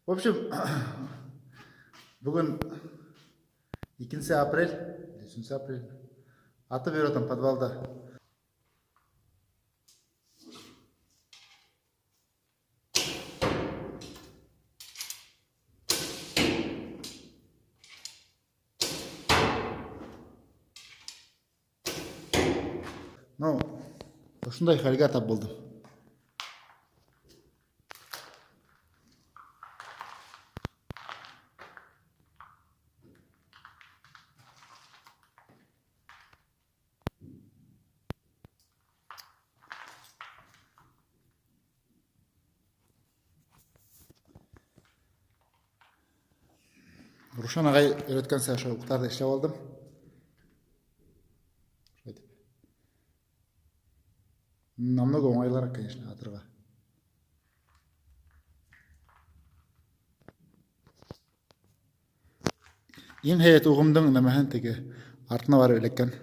В общем, бүгін 2 апрель, 3 апрель. Аты беретін подвалда. Ну, осындай халге тап болдым. Рушан ағай өткен сәші ұқтарды ішлеп алдым. Намного оңайлырақ, конечно, атырға. Ең хәйет ұғымдың нәмәһен теге артына барып элеккен.